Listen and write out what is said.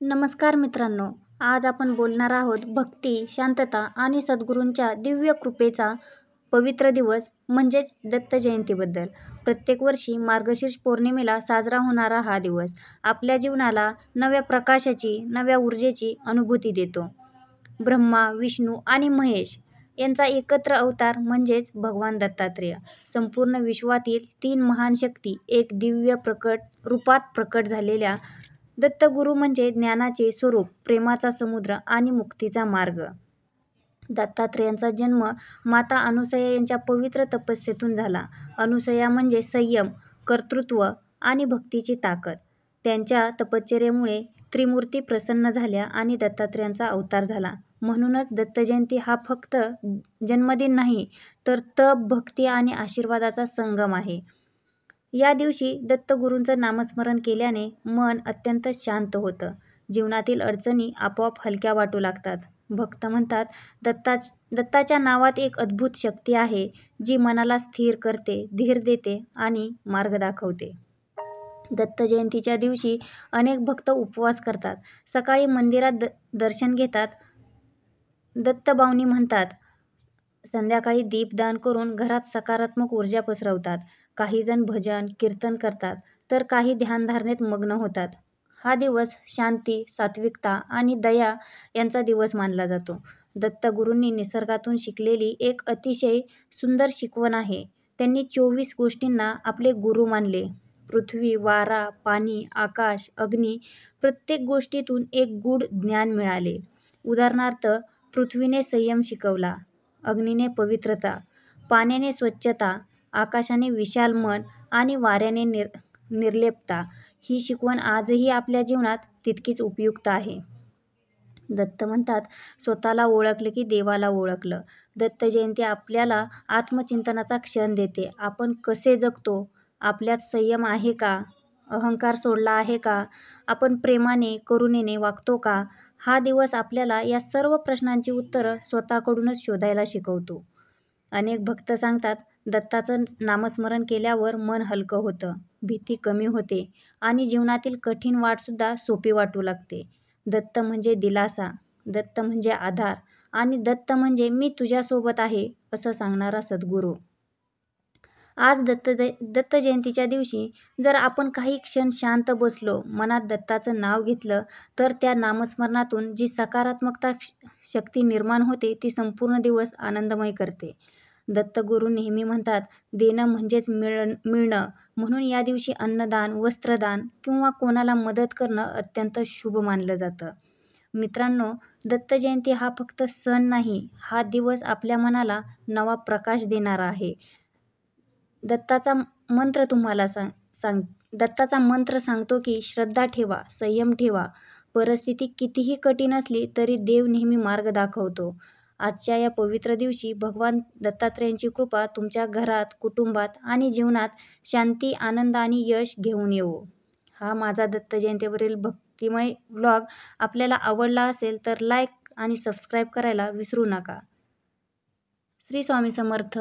नमस्कार मित्रांनो, आज आपण बोलणार आहोत भक्ती, शांतता आणि सद्गुरूंच्या दिव्य कृपेचा पवित्र दिवस म्हणजेच दत्त जयंतीबद्दल. प्रत्येक वर्षी मार्गशीर्ष पौर्णिमेला साजरा होणारा हा दिवस आपल्या जीवनाला नव्या प्रकाशाची, नव्या ऊर्जेची अनुभूती देतो. ब्रह्मा, विष्णू आणि महेश यांचा एकत्र अवतार म्हणजेच भगवान दत्तात्रेय. संपूर्ण विश्वातील 3 महान शक्ती एक दिव्य रूपात प्रकट झालेल्या दत्तगुरू म्हणजे ज्ञानाचे स्वरूप, प्रेमाचा समुद्र आणि मुक्तीचा मार्ग. दत्तात्रेयांचा जन्म माता अनुसया यांच्या पवित्र तपस्येतून झाला. अनुसया म्हणजे संयम, कर्तृत्व आणि भक्तीची ताकद. त्यांच्या तपश्चर्येमुळे त्रिमूर्ती प्रसन्न झाल्या आणि दत्तात्रेयांचा अवतार झाला. म्हणूनच दत्तजयंती हा फक्त जन्मदिन नाही, तर तप, भक्ती आणि आशीर्वादाचा संगम आहे. या दिवशी दत्तगुरूंचं नामस्मरण केल्याने मन अत्यंत शांत होतं. जीवनातील अडचणी आपोआप हलक्या वाटू लागतात. भक्त म्हणतात, दत्ताच्या नावात एक अद्भुत शक्ती आहे, जी मनाला स्थिर करते, धीर देते आणि मार्ग दाखवते. दत्त जयंतीच्या दिवशी अनेक भक्त उपवास करतात. सकाळी मंदिरात दर्शन घेतात, दत्तबावनी म्हणतात. संध्याकाळी दीपदान करून घरात सकारात्मक ऊर्जा पसरवतात. काही जण भजन, कीर्तन करतात, तर काही ध्यानधारणेत मग्न होतात. हा दिवस शांती, सात्विकता आणि दया यांचा दिवस मानला जातो. दत्तगुरूंनी निसर्गातून शिकलेली एक अतिशय सुंदर शिकवण आहे. त्यांनी 24 गोष्टींना आपले गुरु मानले. पृथ्वी, वारा, पाणी, आकाश, अग्नी प्रत्येक गोष्टीतून एक गूढ ज्ञान मिळाले. उदाहरणार्थ, पृथ्वीने संयम शिकवला, अग्नीने पवित्रता, पाण्याने स्वच्छता, आकाशाने विशाल मन आणि वाऱ्याने निर्लेपता. ही शिकवण आजही आपल्या जीवनात तितकीच उपयुक्त आहे. दत्त म्हणतात, स्वतःला ओळखलं की देवाला ओळखलं. दत्त जयंती आपल्याला आत्मचिंतनाचा क्षण देते. आपण कसे जगतो? आपल्यात संयम आहे का? अहंकार सोडला आहे का? आपण प्रेमाने, करुणेने वागतो का? हा दिवस आपल्याला या सर्व प्रश्नांची उत्तरं स्वतःकडूनच शोधायला शिकवतो. अनेक भक्त सांगतात, दत्ताचं नामस्मरण केल्यावर मन हलकं होतं, भीती कमी होते आणि जीवनातील कठीण वाटसुद्धा सोपी वाटू लागते. दत्त म्हणजे दिलासा, दत्त म्हणजे आधार आणि दत्त म्हणजे मी तुझ्यासोबत आहे असं सांगणारा सद्गुरू. आज दत्त जयंतीच्या दिवशी जर आपण काही क्षण शांत बसलो, मनात दत्ताचं नाव घेतलं, तर त्या नामस्मरणातून जी सकारात्मकता शक्ती निर्माण होते, ती संपूर्ण दिवस आनंदमय करते. दत्तगुरू नेहमी म्हणतात, देणं म्हणजेच मिळणं. म्हणून या दिवशी अन्नदान, वस्त्रदान किंवा कोणाला मदत करणं अत्यंत शुभ मानलं जातं. मित्रांनो, दत्त जयंती हा फक्त सण नाही, हा दिवस आपल्या मनाला नवा प्रकाश देणारा आहे. दत्ताचा मंत्र दत्ताचा मंत्र सांगतो की श्रद्धा ठेवा, संयम ठेवा. परिस्थिती कितीही कठीण असली तरी देव नेहमी मार्ग दाखवतो. आजच्या या पवित्र दिवशी भगवान दत्तात्रेयांची कृपा तुमच्या घरात, कुटुंबात आणि जीवनात शांती, आनंद आणि यश घेऊन येवो. हा माझा दत्त जयंतीवरील भक्तिमय व्लॉग आपल्याला आवडला असेल तर लाईक आणि सबस्क्राईब करायला विसरू नका. श्री स्वामी समर्थ.